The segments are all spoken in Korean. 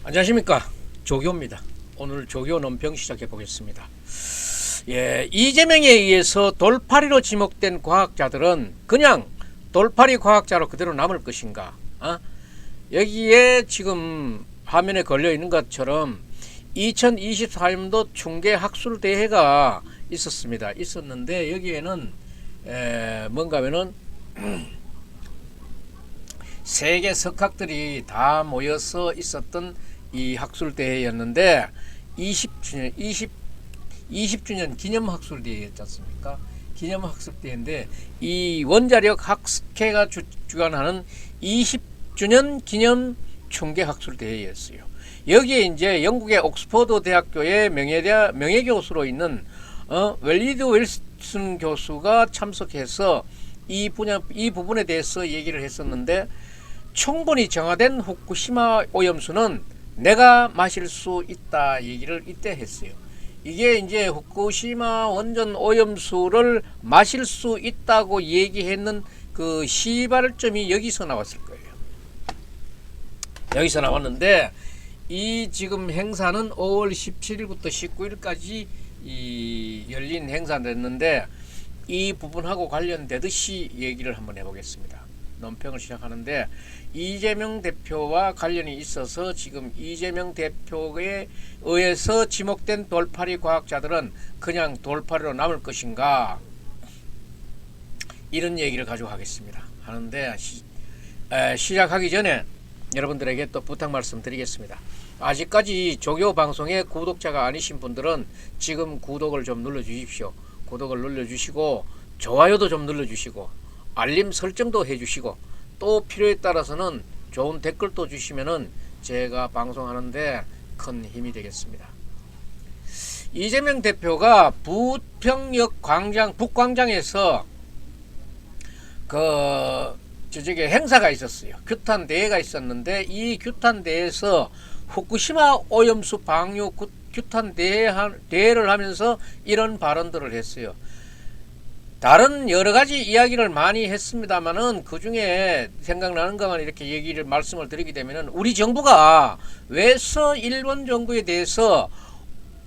안녕하십니까, 조교입니다. 오늘 조교 논평 시작해 보겠습니다. 이재명에 의해서 돌파리로 지목된 과학자들은 그냥 돌파리 과학자로 그대로 남을 것인가? 여기에 지금 화면에 걸려 있는 것처럼 2024년도 충계 학술대회가 있었는데 여기에는 뭔가 하면은 세계 석학들이 다 모여서 있었던 이 학술대회였는데 20주년 기념 학술대회였지 않습니까? 기념 학술대회인데 이 원자력 학회가 주관하는 20주년 기념 총계 학술대회였어요. 여기에 이제 영국의 옥스퍼드 대학교의 명예교수로 있는 웰리드 윌슨 교수가 참석해서 이 부분에 대해서 얘기를 했었는데, 충분히 정화된 후쿠시마 오염수는 내가 마실 수 있다 얘기를 이때 했어요. 이게 이제 후쿠시마 원전 오염수를 마실 수 있다고 얘기했는 그 시발점이 여기서 나왔을 거예요. 여기서 나왔는데 이 지금 행사는 5월 17일부터 19일까지 열린 행사됐는데 이 부분하고 관련되듯이 얘기를 한번 해보겠습니다. 논평을 시작하는데, 이재명 대표와 관련이 있어서 지금 이재명 대표에 의해서 지목된 돌파리 과학자들은 그냥 돌파리로 남을 것인가, 이런 얘기를 가지고 하겠습니다. 하는데 시작하기 전에 여러분들에게 또 부탁 말씀 드리겠습니다. 아직까지 조교 방송의 구독자가 아니신 분들은 지금 구독을 좀 눌러 주십시오. 구독을 눌러주시고 좋아요도 좀 눌러주시고 알림 설정도 해주시고, 또 필요에 따라서는 좋은 댓글도 주시면은 제가 방송하는데 큰 힘이 되겠습니다. 이재명 대표가 부평역 북광장에서 저쪽에 행사가 있었어요. 규탄 대회가 있었는데 이 규탄 대회에서 후쿠시마 오염수 방류 규탄 대회를 하면서 이런 발언들을 했어요. 다른 여러 가지 이야기를 많이 했습니다만은 그 중에 생각나는 것만 이렇게 말씀을 드리게 되면은, 우리 정부가 왜서 일본 정부에 대해서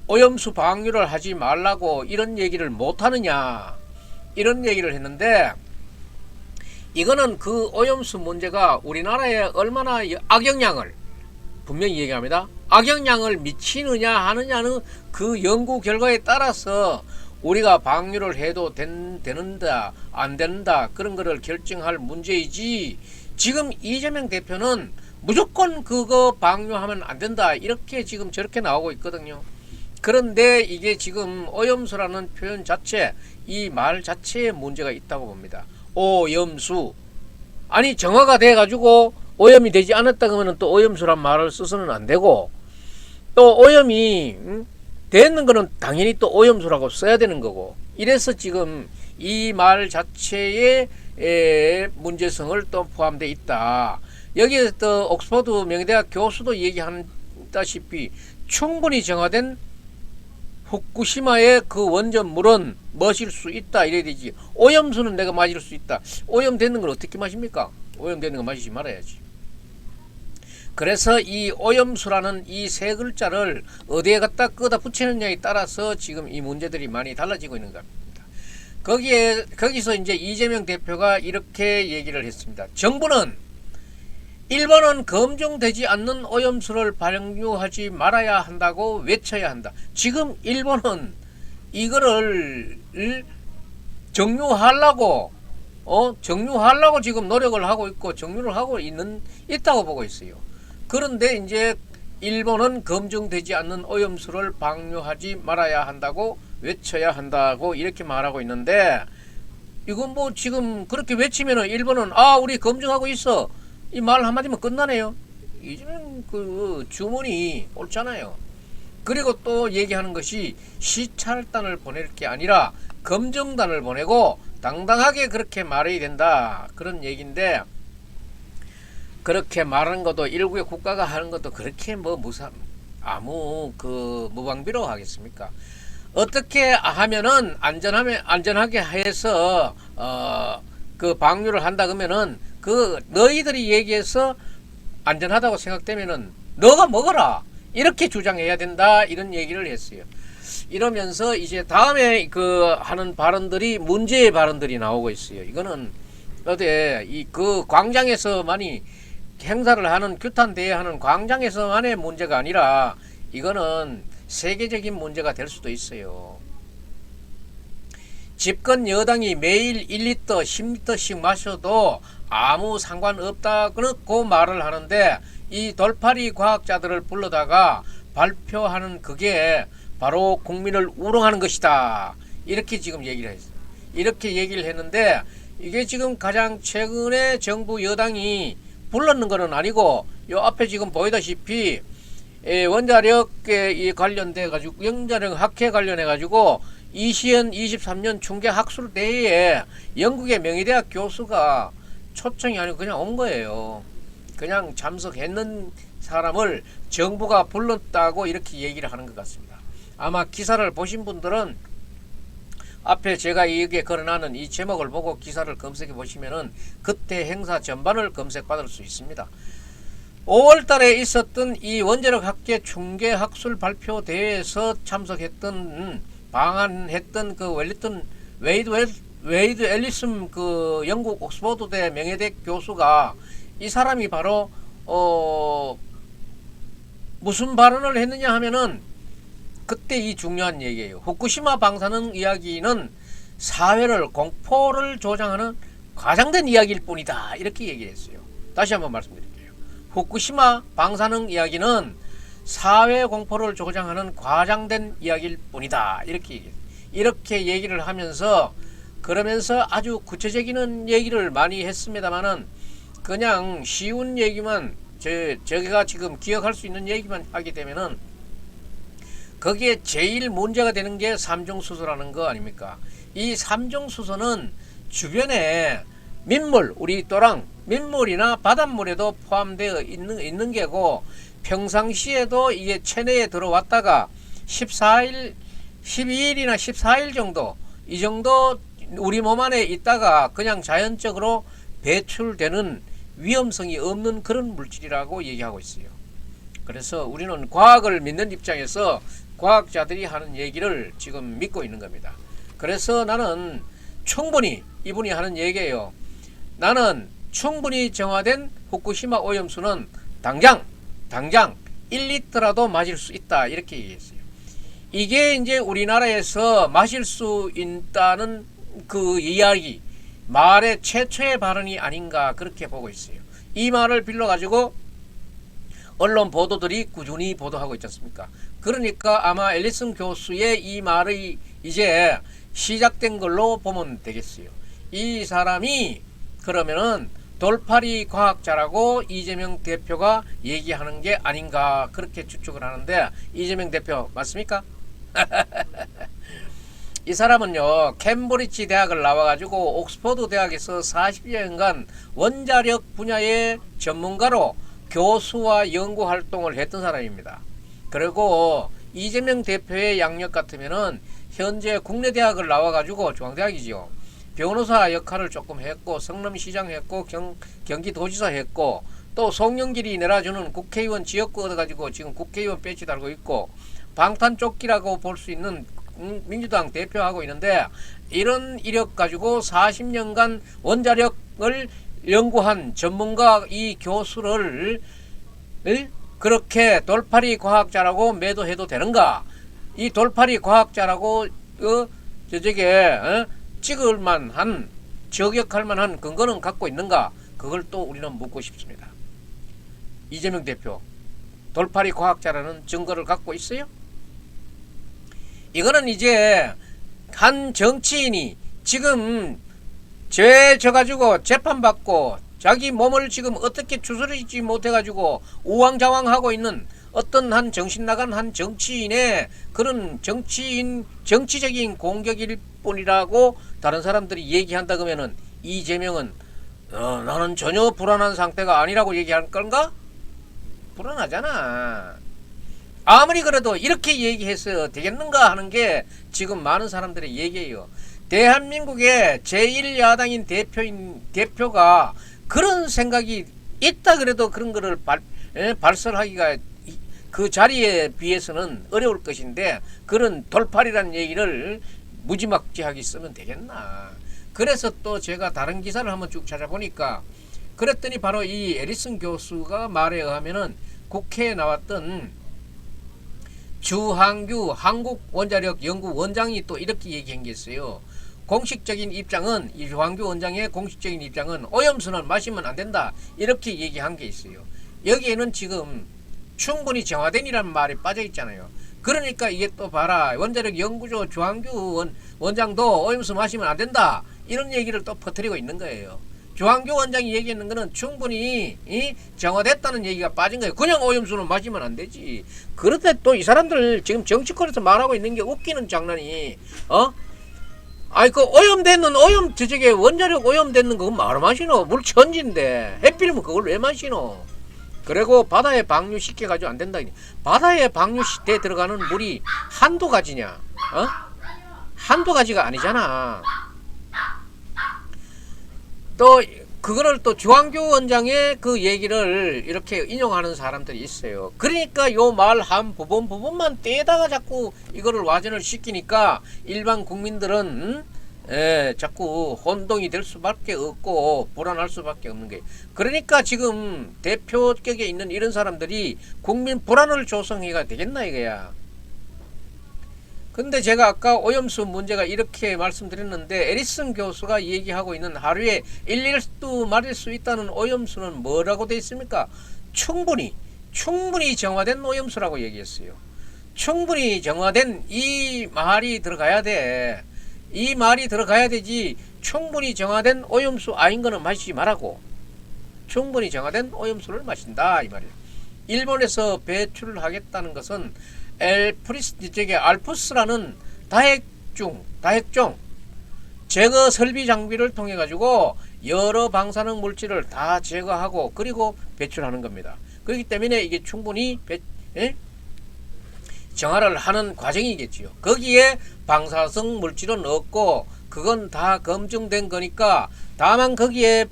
오염수 방류를 하지 말라고 이런 얘기를 못 하느냐, 이런 얘기를 했는데, 이거는 그 오염수 문제가 우리나라에 얼마나 악영향을, 분명히 얘기합니다, 악영향을 미치느냐 하느냐는 그 연구 결과에 따라서 우리가 방류를 해도 되는다 안 된다 그런 거를 결정할 문제이지, 지금 이재명 대표는 무조건 그거 방류하면 안 된다 이렇게 지금 저렇게 나오고 있거든요. 그런데 이게 지금 오염수라는 표현 자체, 이 말 자체에 문제가 있다고 봅니다. 오염수, 아니 정화가 돼 가지고 오염이 되지 않았다 그러면 또 오염수란 말을 써서는 안 되고, 또 오염이 되는 거는 당연히 또 오염수라고 써야 되는 거고, 이래서 지금 이 말 자체에 문제성을 또 포함되어 있다. 여기에 또 옥스퍼드 명예대학 교수도 얘기한다시피 충분히 정화된 후쿠시마의 그 원전물은 마실 수 있다 이래야 되지, 오염수는 내가 마실 수 있다, 오염되는 걸 어떻게 마십니까? 오염되는 거 마시지 말아야지. 그래서 이 오염수라는 이 세 글자를 어디에 갖다 끄다 붙이느냐에 따라서 지금 이 문제들이 많이 달라지고 있는 겁니다. 거기서 이제 이재명 대표가 이렇게 얘기를 했습니다. 정부는 일본은 검증되지 않는 오염수를 방류하지 말아야 한다고 외쳐야 한다. 지금 일본은 이거를 정류하려고 지금 노력을 하고 있고 정류를 하고 있다고 보고 있어요. 그런데 이제 일본은 검증되지 않는 오염수를 방류하지 말아야 한다고 외쳐야 한다고 이렇게 말하고 있는데, 이건 뭐 지금 그렇게 외치면은 일본은 우리 검증하고 있어 이 말 한마디면 끝나네요. 이제는 그 주문이 옳잖아요. 그리고 또 얘기하는 것이 시찰단을 보낼 게 아니라 검증단을 보내고 당당하게 그렇게 말해야 된다, 그런 얘기인데, 그렇게 말하는 것도 일국의 국가가 하는 것도 그렇게 아무 무방비로 하겠습니까? 어떻게 하면은 안전하게 해서 그 방류를 한다 그러면은 그 너희들이 얘기해서 안전하다고 생각되면은 너가 먹어라. 이렇게 주장해야 된다. 이런 얘기를 했어요. 이러면서 이제 다음에 그 하는 발언들이 문제의 발언들이 나오고 있어요. 이거는 어디 그 광장에서만이 행사를 하는 규탄 대회 하는 광장에서만의 문제가 아니라 이거는 세계적인 문제가 될 수도 있어요. 집권 여당이 매일 1리터, 10리터씩 마셔도 아무 상관없다고 말을 하는데 이 돌팔이 과학자들을 불러다가 발표하는 그게 바로 국민을 우롱하는 것이다. 이렇게 지금 얘기를 했어요. 이렇게 얘기를 했는데 이게 지금 가장 최근에 정부 여당이 불렀는 거는 아니고 요 앞에 지금 보이다시피 원자력에 관련돼 가지고 원자력 학회 관련해 가지고 23년 충계 학술 대회에 영국의 명의대학 교수가 초청이 아니고 그냥 온 거예요. 그냥 참석했는 사람을 정부가 불렀다고 이렇게 얘기를 하는 것 같습니다. 아마 기사를 보신 분들은 앞에 제가 여기에 걸어놨는 이 제목을 보고 기사를 검색해 보시면은 그때 행사 전반을 검색받을 수 있습니다. 5월 달에 있었던 이 원자력 학계 충계 학술 발표 대회에서 참석했던 방한했던 그 웨이드 앨리슨 그 영국 옥스퍼드대 명예대 교수가 이 사람이 바로 무슨 발언을 했느냐 하면은 그때 이 중요한 얘기예요. 후쿠시마 방사능 이야기는 사회를 공포를 조장하는 과장된 이야기일 뿐이다. 이렇게 얘기했어요. 다시 한번 말씀드릴게요. 후쿠시마 방사능 이야기는 사회 공포를 조장하는 과장된 이야기일 뿐이다. 이렇게 얘기했어요. 이렇게 얘기를 하면서 그러면서 아주 구체적인 얘기를 많이 했습니다만은 그냥 쉬운 얘기만 저희가 지금 기억할 수 있는 얘기만 하게 되면은 거기에 제일 문제가 되는 게 삼중수소라는 거 아닙니까? 이 삼중수소는 주변에 민물, 우리 또랑 민물이나 바닷물에도 포함되어 있는 게고 평상시에도 이게 체내에 들어왔다가 12일이나 14일 정도 이 정도 우리 몸 안에 있다가 그냥 자연적으로 배출되는 위험성이 없는 그런 물질이라고 얘기하고 있어요. 그래서 우리는 과학을 믿는 입장에서 과학자들이 하는 얘기를 지금 믿고 있는 겁니다. 그래서 나는 충분히 이분이 하는 얘기예요. 나는 충분히 정화된 후쿠시마 오염수는 당장 1리터라도 마실 수 있다. 이렇게 얘기했어요. 이게 이제 우리나라에서 마실 수 있다는 그 이야기, 말의 최초의 발언이 아닌가 그렇게 보고 있어요. 이 말을 빌려가지고 언론 보도들이 꾸준히 보도하고 있지 않습니까? 그러니까 아마 앨리슨 교수의 이 말이 이제 시작된 걸로 보면 되겠어요. 이 사람이 그러면은 돌팔이 과학자라고 이재명 대표가 얘기하는 게 아닌가 그렇게 추측을 하는데 이재명 대표 맞습니까? 이 사람은요 캠브리지 대학을 나와가지고 옥스퍼드 대학에서 40여년간 원자력 분야의 전문가로 교수와 연구 활동을 했던 사람입니다. 그리고 이재명 대표의 양력 같으면은 현재 국내 대학을 나와가지고 중앙대학이죠. 변호사 역할을 조금 했고 성남시장 했고 경기도지사 했고 또 송영길이 내려주는 국회의원 지역구 얻어가지고 지금 국회의원 배지 달고 있고 방탄조끼라고 볼 수 있는 민주당 대표하고 있는데 이런 이력 가지고 40년간 원자력을 연구한 전문가 이 교수를 그렇게 돌팔이 과학자라고 매도해도 되는가? 이 돌팔이 과학자라고 찍을 만한 저격할 만한 근거는 갖고 있는가? 그걸 또 우리는 묻고 싶습니다. 이재명 대표 돌팔이 과학자라는 증거를 갖고 있어요? 이거는 이제 한 정치인이 지금 죄 져가지고 재판받고 자기 몸을 지금 어떻게 추스리지 못해가지고 우왕좌왕하고 있는 어떤 한 정신 나간 한 정치인의 그런 정치적인 공격일 뿐이라고 다른 사람들이 얘기한다 그러면은 이재명은 나는 전혀 불안한 상태가 아니라고 얘기할 건가? 불안하잖아. 아무리 그래도 이렇게 얘기해서 되겠는가 하는 게 지금 많은 사람들의 얘기예요. 대한민국의 제1야당인 대표가 그런 생각이 있다 그래도 그런 거를 발설하기가 그 자리에 비해서는 어려울 것인데 그런 돌팔이라는 얘기를 무지막지하게 쓰면 되겠나. 그래서 또 제가 다른 기사를 한번 쭉 찾아보니까 그랬더니 바로 이 에리슨 교수가 말에 의하면은 국회에 나왔던 주한규 한국원자력연구원장이 또 이렇게 얘기한 게 있어요. 공식적인 입장은 이 주한규 원장의 공식적인 입장은 오염수는 마시면 안 된다 이렇게 얘기한 게 있어요. 여기에는 지금 충분히 정화된이라는 말이 빠져 있잖아요. 그러니까 이게 또 봐라 원자력 연구소 주한규 원장도 오염수 마시면 안 된다 이런 얘기를 또 퍼뜨리고 있는 거예요. 주한규 원장이 얘기하는 거는 충분히 정화됐다는 얘기가 빠진 거예요. 그냥 오염수는 마시면 안 되지. 그런데 또 이 사람들 지금 정치권에서 말하고 있는 게 웃기는 장난이 아이 그 오염됐는 저게 원자력 오염됐는 거 뭐하러 마시노? 물 천지인데 해필이면 그걸 왜 마시노? 그리고 바다에 방류시켜 가지고 안 된다. 바다에 방류시켜 들어가는 물이 한두 가지냐? 한두 가지가 아니잖아. 또 그거를 또 주한규 원장의 그 얘기를 이렇게 인용하는 사람들이 있어요. 그러니까 요 말 한 부분만 떼다가 자꾸 이거를 와전을 시키니까 일반 국민들은 자꾸 혼동이 될 수밖에 없고 불안할 수밖에 없는 거예요. 그러니까 지금 대표격에 있는 이런 사람들이 국민 불안을 조성해가 되겠나 이거야. 근데 제가 아까 오염수 문제가 이렇게 말씀드렸는데 에리슨 교수가 얘기하고 있는 하루에 1리터 마실 수 있다는 오염수는 뭐라고 되어 있습니까? 충분히 정화된 오염수라고 얘기했어요. 충분히 정화된 이 말이 들어가야 돼. 이 말이 들어가야 되지. 충분히 정화된 오염수 아닌 거는 마시지 말라고. 충분히 정화된 오염수를 마신다 이 말이에요. 일본에서 배출을 하겠다는 것은 알프스라는 다핵종 제거 설비 장비를 통해 가지고 여러 방사능 물질을 다 제거하고 그리고 배출하는 겁니다. 그렇기 때문에 이게 충분히 정화를 하는 과정이겠지요. 거기에 방사성 물질은 없고 그건 다 검증된 거니까 다만 거기에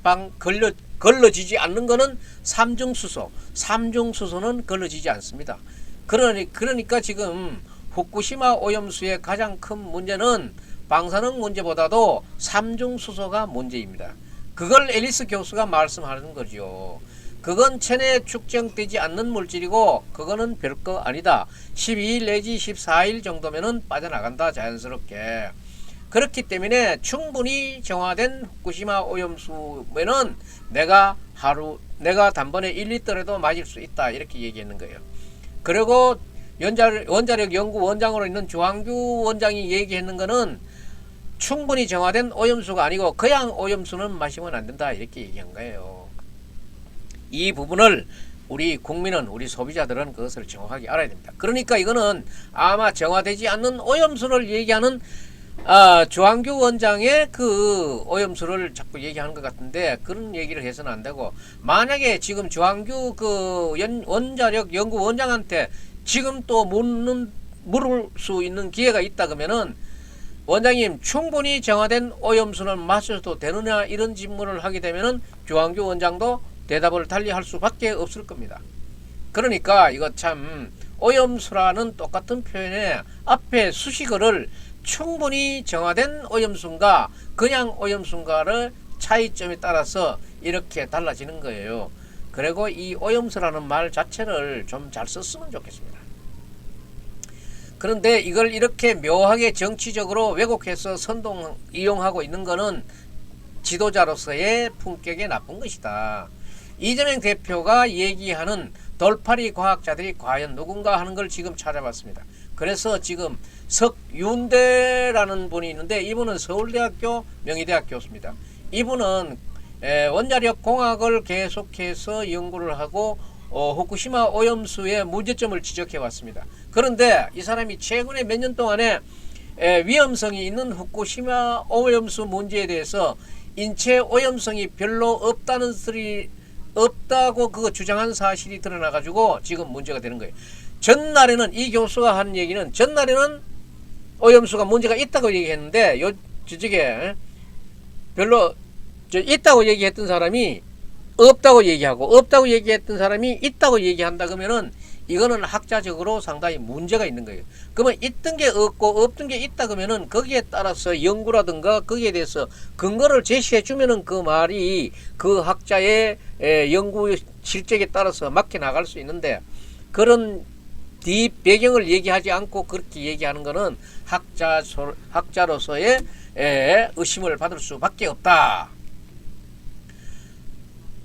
걸러지지 않는 거는 삼중수소는 걸러지지 않습니다. 그러니까 지금 후쿠시마 오염수의 가장 큰 문제는 방사능 문제보다도 삼중수소가 문제입니다. 그걸 앨리스 교수가 말씀하는 거죠. 그건 체내에 축적되지 않는 물질이고 그거는 별거 아니다. 12일 내지 14일 정도면은 빠져나간다 자연스럽게. 그렇기 때문에 충분히 정화된 후쿠시마 오염수면은 내가 단번에 1리터라도 마실 수 있다 이렇게 얘기했는 거예요. 그리고 원자력 연구원장으로 있는 주한규 원장이 얘기했는 거는 충분히 정화된 오염수가 아니고 그냥 오염수는 마시면 안 된다 이렇게 얘기한 거예요. 이 부분을 우리 국민은 우리 소비자들은 그것을 정확하게 알아야 됩니다. 그러니까 이거는 아마 정화되지 않는 오염수를 얘기하는 주한규 원장의 그 오염수를 자꾸 얘기하는 것 같은데 그런 얘기를 해서는 안 되고 만약에 지금 주한규 그 원자력 연구원장한테 지금 또 물을 수 있는 기회가 있다 그러면은 원장님 충분히 정화된 오염수는 마셔도 되느냐 이런 질문을 하게 되면은 주한규 원장도 대답을 달리 할 수밖에 없을 겁니다. 그러니까 이거 참 오염수라는 똑같은 표현에 앞에 수식어를 충분히 정화된 오염수인가 그냥 오염수인가를 차이점에 따라서 이렇게 달라지는 거예요. 그리고 이 오염수라는 말 자체를 좀 잘 썼으면 좋겠습니다. 그런데 이걸 이렇게 묘하게 정치적으로 왜곡해서 이용하고 있는 거는 지도자로서의 품격에 나쁜 것이다. 이재명 대표가 얘기하는 돌팔이 과학자들이 과연 누군가 하는 걸 지금 찾아봤습니다. 그래서 지금 석윤대라는 분이 있는데 이분은 서울대학교 명의대학 교수입니다. 이분은 원자력 공학을 계속해서 연구를 하고 후쿠시마 오염수의 문제점을 지적해 왔습니다. 그런데 이 사람이 최근에 몇 년 동안에 위험성이 있는 후쿠시마 오염수 문제에 대해서 인체 오염성이 별로 없다고 그거 주장한 사실이 드러나가지고 지금 문제가 되는 거예요. 전날에는 이 교수가 한 얘기는 전날에는 오염수가 문제가 있다고 얘기했는데 저쪽에 별로 있다고 얘기했던 사람이 없다고 얘기하고 없다고 얘기했던 사람이 있다고 얘기한다 그러면은 이거는 학자적으로 상당히 문제가 있는 거예요. 그러면 있던 게 없고 없던 게 있다 그러면은 거기에 따라서 연구라든가 거기에 대해서 근거를 제시해 주면은 그 말이 그 학자의 연구 실적에 따라서 맞게 나갈 수 있는데, 그런 뒤 배경을 얘기하지 않고 그렇게 얘기하는 거는 학자로서의 의심을 받을 수밖에 없다.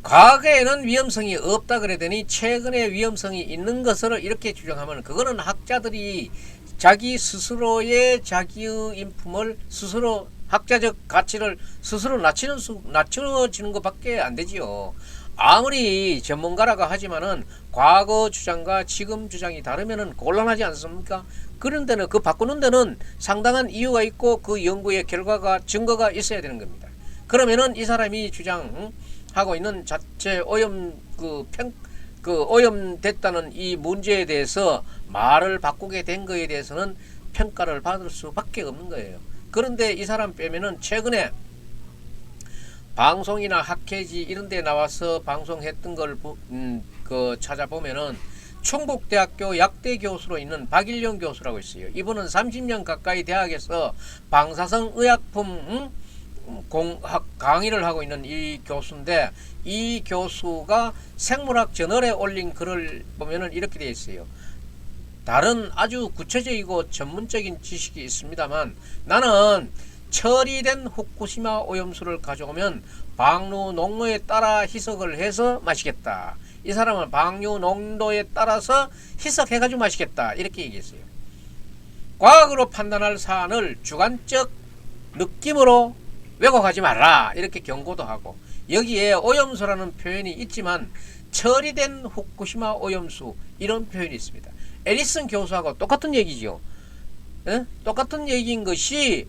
과거에는 위험성이 없다 그러더니 최근에 위험성이 있는 것을 이렇게 주장하면 그거는 학자들이 자기 스스로의 자기의 인품을 스스로, 학자적 가치를 스스로 낮춰지는 것밖에 안 되지요. 아무리 전문가라고 하지만은 과거 주장과 지금 주장이 다르면은 곤란하지 않습니까? 그런 데는, 그 바꾸는 데는 상당한 이유가 있고 그 연구의 결과가, 증거가 있어야 되는 겁니다. 그러면은 이 사람이 주장하고 있는 자체 오염됐다는 이 문제에 대해서 말을 바꾸게 된 거에 대해서는 평가를 받을 수밖에 없는 거예요. 그런데 이 사람 빼면은 최근에 방송이나 학회지 이런 데 나와서 방송했던 걸 찾아보면은 충북대학교 약대 교수로 있는 박일영 교수라고 있어요. 이분은 30년 가까이 대학에서 방사성 의약품 강의를 하고 있는 이 교수인데, 이 교수가 생물학 저널에 올린 글을 보면은 이렇게 되어 있어요. 다른 아주 구체적이고 전문적인 지식이 있습니다만 나는 처리된 후쿠시마 오염수를 가져오면 방류 농도에 따라 희석을 해서 마시겠다. 이 사람은 방류 농도에 따라서 희석해가지고 마시겠다. 이렇게 얘기했어요. 과학으로 판단할 사안을 주관적 느낌으로 왜곡하지 말라. 이렇게 경고도 하고, 여기에 오염수라는 표현이 있지만 처리된 후쿠시마 오염수 이런 표현이 있습니다. 에리슨 교수하고 똑같은 얘기죠. 똑같은 얘기인 것이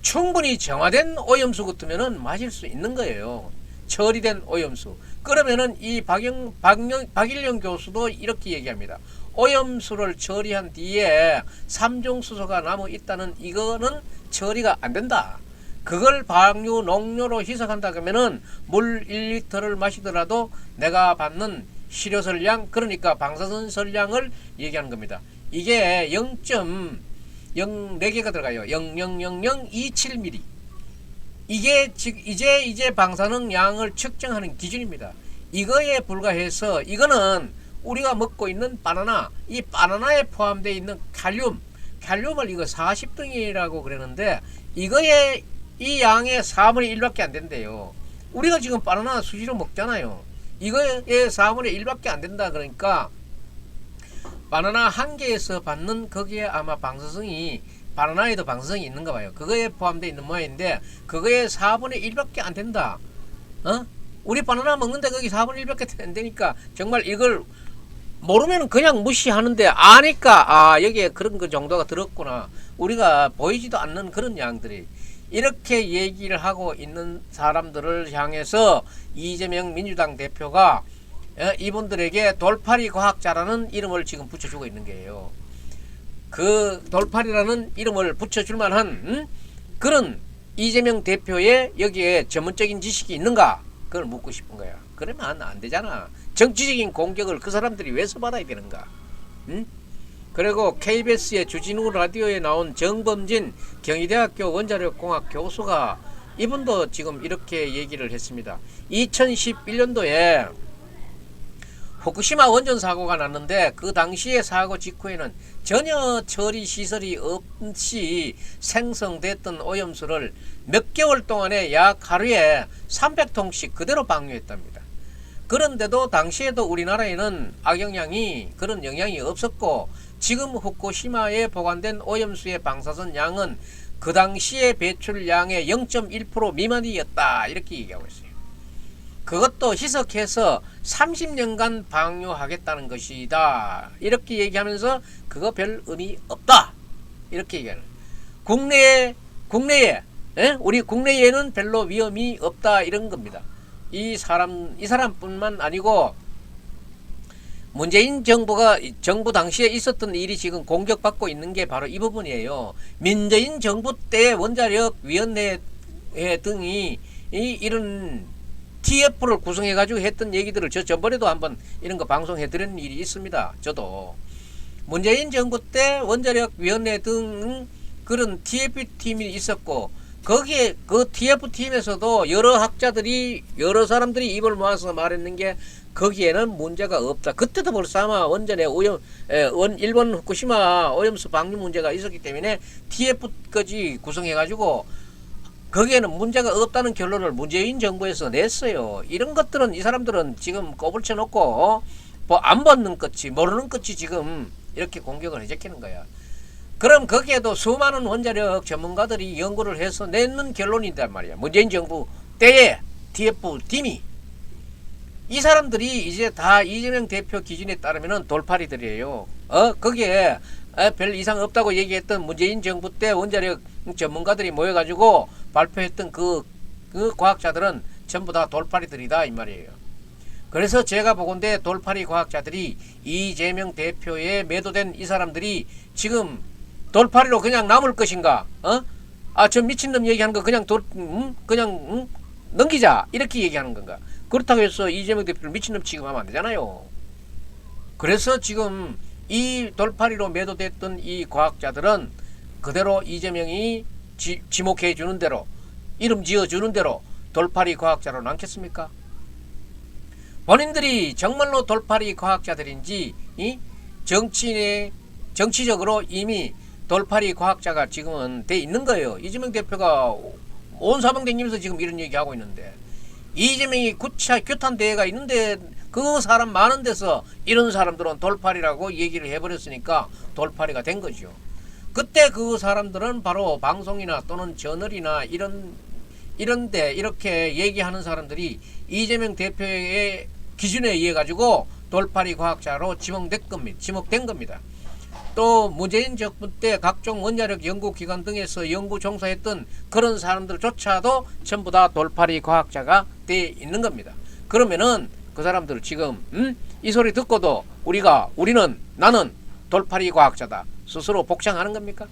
충분히 정화된 오염수 같으면은 마실 수 있는 거예요. 처리된 오염수. 그러면은 이 박일영 교수도 이렇게 얘기합니다. 오염수를 처리한 뒤에 삼중수소가 남아 있다는 이거는 처리가 안 된다. 그걸 방류 농료로 희석한다 그러면은 물 1리터를 마시더라도 내가 받는 실효설량, 그러니까 방사선설량을 얘기하는 겁니다. 이게 0.04개가 들어가요. 0.00027mm. 이게 이제 방사능 양을 측정하는 기준입니다. 이거에 불과해서, 이거는 우리가 먹고 있는 바나나, 이 바나나에 포함되어 있는 칼륨을 이거 40등이라고 그러는데, 이거에 이 양의 4분의 1밖에 안 된대요. 우리가 지금 바나나 수시로 먹잖아요. 이거의 4분의 1밖에 안 된다. 그러니까 바나나 한 개에서 받는 거기에 아마 방사성이, 바나나에도 방사성이 있는가 봐요. 그거에 포함되어 있는 모양인데 그거에 4분의 1밖에 안 된다. 우리 바나나 먹는데 거기 4분의 1밖에 안 되니까 정말 이걸 모르면 그냥 무시하는데, 아니까 여기에 그런 그 정도가 들었구나. 우리가 보이지도 않는 그런 양들이, 이렇게 얘기를 하고 있는 사람들을 향해서 이재명 민주당 대표가 이분들에게 돌팔이 과학자라는 이름을 지금 붙여주고 있는 거예요. 그 돌팔이라는 이름을 붙여줄 만한 그런 이재명 대표의 여기에 전문적인 지식이 있는가? 그걸 묻고 싶은 거야. 그러면 안 되잖아. 정치적인 공격을 그 사람들이 왜 써받아야 되는가? 그리고 KBS의 주진우 라디오에 나온 정범진 경희대학교 원자력공학 교수가, 이분도 지금 이렇게 얘기를 했습니다. 2011년도에 후쿠시마 원전 사고가 났는데 그 당시의 사고 직후에는 전혀 처리 시설이 없이 생성됐던 오염수를 몇 개월 동안에 약 하루에 300통씩 그대로 방류했답니다. 그런데도 당시에도 우리나라에는 악영향이, 그런 영향이 없었고, 지금 후쿠시마에 보관된 오염수의 방사선 양은 그 당시의 배출량의 0.1% 미만이었다. 이렇게 얘기하고 있어요. 그것도 희석해서 30년간 방류하겠다는 것이다. 이렇게 얘기하면서 그거 별 의미 없다. 이렇게 얘기하는. 우리 국내에는 별로 위험이 없다. 이런 겁니다. 이 사람뿐만 아니고 문재인 정부 당시에 있었던 일이 지금 공격받고 있는 게 바로 이 부분이에요. 문재인 정부 때 원자력위원회 등이 이런 TF를 구성해가지고 했던 얘기들을 저 전번에도 한번 이런 거 방송해드린 일이 있습니다. 저도 문재인 정부 때 원자력위원회 등 그런 TF팀이 있었고 거기에 그 TF팀에서도 여러 학자들이 여러 사람들이 입을 모아서 말했는 게 거기에는 문제가 없다. 그때도 벌써 아마 원전에 일본 후쿠시마 오염수 방류 문제가 있었기 때문에 TF까지 구성해가지고 거기에는 문제가 없다는 결론을 문재인 정부에서 냈어요. 이런 것들은 이 사람들은 지금 꼬불쳐 놓고 뭐 안 받는 끝이 모르는 끝이 지금 이렇게 공격을 해제키는 거야. 그럼 거기에도 수많은 원자력 전문가들이 연구를 해서 내는 결론이란 말이야. 문재인 정부 때에 TF팀이 이 사람들이 이제 다 이재명 대표 기준에 따르면은 돌팔이들이에요. 거기에 별 이상 없다고 얘기했던 문재인 정부 때 원자력 전문가들이 모여가지고 발표했던 그 과학자들은 전부 다 돌팔이들이다 이 말이에요. 그래서 제가 보건대 돌팔이 과학자들이 이재명 대표에 매도된 이 사람들이 지금 돌팔이로 그냥 남을 것인가? 저 미친놈 얘기하는 거 그냥 넘기자 이렇게 얘기하는 건가? 그렇다고 해서 이재명 대표를 미친놈 취급하면 안 되잖아요. 그래서 지금 이 돌팔이로 매도됐던 이 과학자들은 그대로 이재명이 지목해 주는 대로 이름 지어 주는 대로 돌팔이 과학자로 남겠습니까? 본인들이 정말로 돌팔이 과학자들인지 정치적으로 이미 돌팔이 과학자가 지금은 돼 있는 거예요. 이재명 대표가 온 사방 댕기면서 지금 이런 얘기하고 있는데 이재명이 규탄 대회가 있는데 그 사람 많은 데서 이런 사람들은 돌팔이라고 얘기를 해버렸으니까 돌팔이가 된 거죠. 그때 그 사람들은 바로 방송이나 또는 저널이나 이런데 이렇게 얘기하는 사람들이 이재명 대표의 기준에 의해 가지고 돌팔이 과학자로 지목된 겁니다. 또 문재인 정부 때 각종 원자력 연구기관 등에서 연구 종사했던 그런 사람들조차도 전부 다 돌팔이 과학자가 돼 있는 겁니다. 그러면은 그 사람들 지금 이 소리 듣고도 나는 돌팔이 과학자다 스스로 복장하는 겁니까?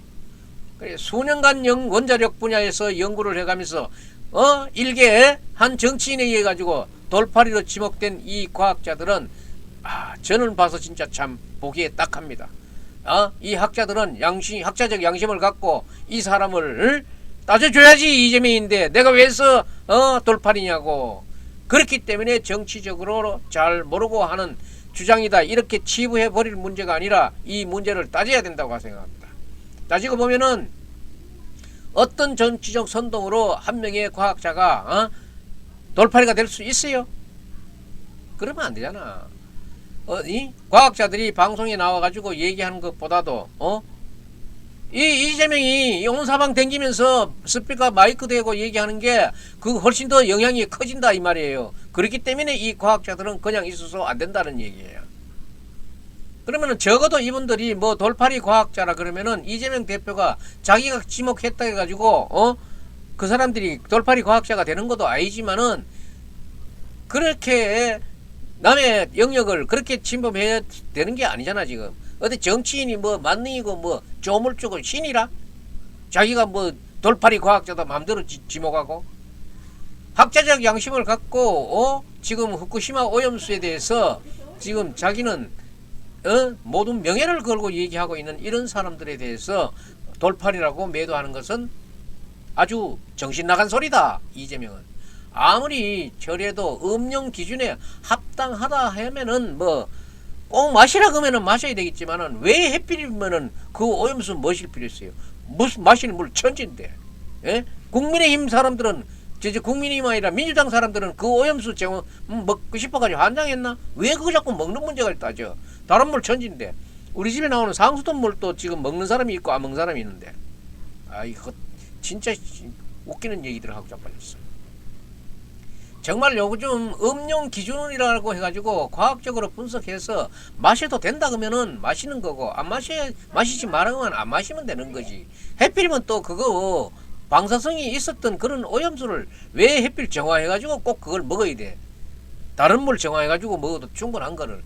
수년간 원자력 분야에서 연구를 해가면서 일개 한 정치인에 의해 가지고 돌팔이로 지목된 이 과학자들은 저는 봐서 진짜 참 보기에 딱합니다. 이 학자들은 학자적 양심을 갖고 이 사람을 따져줘야지. 이재명인데 내가 왜 해서 돌팔이냐고. 그렇기 때문에 정치적으로 잘 모르고 하는 주장이다 이렇게 치부해 버릴 문제가 아니라 이 문제를 따져야 된다고 생각합니다. 따지고 보면은 어떤 정치적 선동으로 한 명의 과학자가 돌팔이가 될 수 있어요? 그러면 안 되잖아. 이 과학자들이 방송에 나와가지고 얘기하는 것보다도 이재명이 온 사방 댕기면서 스피커 마이크 대고 얘기하는 게 그 훨씬 더 영향이 커진다 이 말이에요. 그렇기 때문에 이 과학자들은 그냥 있어서 안 된다는 얘기예요. 그러면은 적어도 이분들이 뭐 돌팔이 과학자라 그러면은 이재명 대표가 자기가 지목했다 해가지고 그 사람들이 돌팔이 과학자가 되는 것도 아니지만은 그렇게 남의 영역을 그렇게 침범해야 되는 게 아니잖아. 지금 어디 정치인이 뭐 만능이고 뭐 조물주고 신이라 자기가 뭐 돌팔이 과학자다 마음대로 지목하고 학자적 양심을 갖고 지금 후쿠시마 오염수에 대해서 지금 자기는 모든 명예를 걸고 얘기하고 있는 이런 사람들에 대해서 돌팔이라고 매도하는 것은 아주 정신 나간 소리다. 이재명은 아무리 저래도 음용 기준에 합당하다 하면은 뭐 꼭 마시라 그러면은 마셔야 되겠지만은 왜 해필이면은 그 오염수 마실 필요 있어요? 무슨 마시는 물 천지인데. 예? 국민의힘 사람들은 국민의힘 아니라 민주당 사람들은 그 오염수 먹고 싶어가지고 환장했나? 왜 그거 자꾸 먹는 문제가 따져? 다른 물 천지인데. 우리 집에 나오는 상수도 물도 지금 먹는 사람이 있고 안 먹는 사람이 있는데. 이거 진짜 웃기는 얘기들을 하고 자빠졌어. 정말 요즘 음용 기준이라고 해가지고 과학적으로 분석해서 마셔도 된다 그러면은 마시는 거고 안 마시지 말으면 안 마시면 되는 거지. 해필이면 또 그거 방사성이 있었던 그런 오염수를 왜 해필 정화해가지고 꼭 그걸 먹어야 돼. 다른 물 정화해가지고 먹어도 충분한 거를.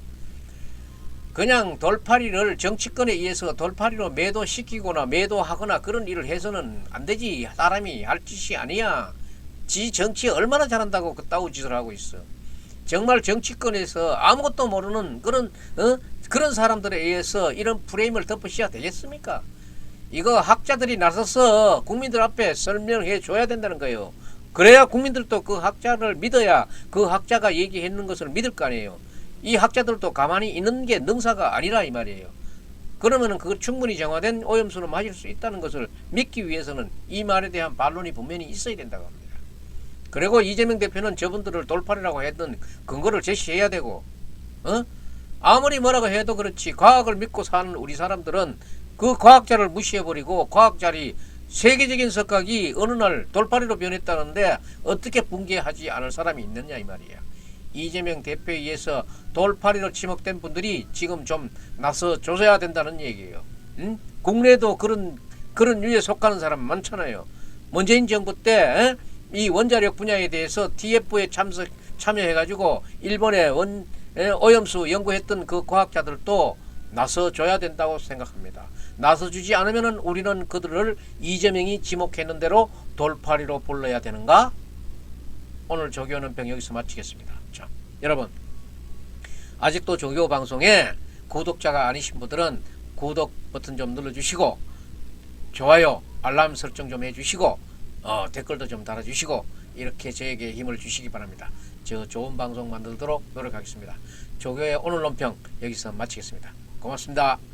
그냥 돌팔이를 정치권에 의해서 돌팔이로 매도시키거나 매도하거나 그런 일을 해서는 안 되지. 사람이 할 짓이 아니야. 지 정치 얼마나 잘한다고 그따위 짓을 하고 있어. 정말 정치권에서 아무것도 모르는 그런 사람들에 의해서 이런 프레임을 덮으셔야 되겠습니까? 이거 학자들이 나서서 국민들 앞에 설명해 줘야 된다는 거예요. 그래야 국민들도 그 학자를 믿어야 그 학자가 얘기했는 것을 믿을 거 아니에요. 이 학자들도 가만히 있는 게 능사가 아니라 이 말이에요. 그러면은 그 충분히 정화된 오염수를 마실 수 있다는 것을 믿기 위해서는 이 말에 대한 반론이 분명히 있어야 된다고 합니다. 그리고 이재명 대표는 저분들을 돌팔이라고 했던 근거를 제시해야 되고, 아무리 뭐라고 해도 그렇지 과학을 믿고 사는 우리 사람들은 그 과학자를 무시해버리고 과학자리 세계적인 석학이 어느 날 돌팔이로 변했다는데 어떻게 붕괴하지 않을 사람이 있느냐 이 말이야. 이재명 대표에 의해서 돌팔이로 지목된 분들이 지금 좀 나서 조사해야 된다는 얘기예요. 국내에도 그런 류에 속하는 사람 많잖아요. 문재인 정부 때 이 원자력 분야에 대해서 TF에 참여해가지고 일본의 오염수 연구했던 그 과학자들도 나서줘야 된다고 생각합니다. 나서주지 않으면 우리는 그들을 이재명이 지목했는 대로 돌팔이로 불러야 되는가? 오늘 조교는 병 여기서 마치겠습니다. 자, 여러분 아직도 조교 방송에 구독자가 아니신 분들은 구독 버튼 좀 눌러주시고 좋아요 알람 설정 좀 해주시고 댓글도 좀 달아주시고 이렇게 저에게 힘을 주시기 바랍니다. 저 좋은 방송 만들도록 노력하겠습니다. 조교의 오늘 논평 여기서 마치겠습니다. 고맙습니다.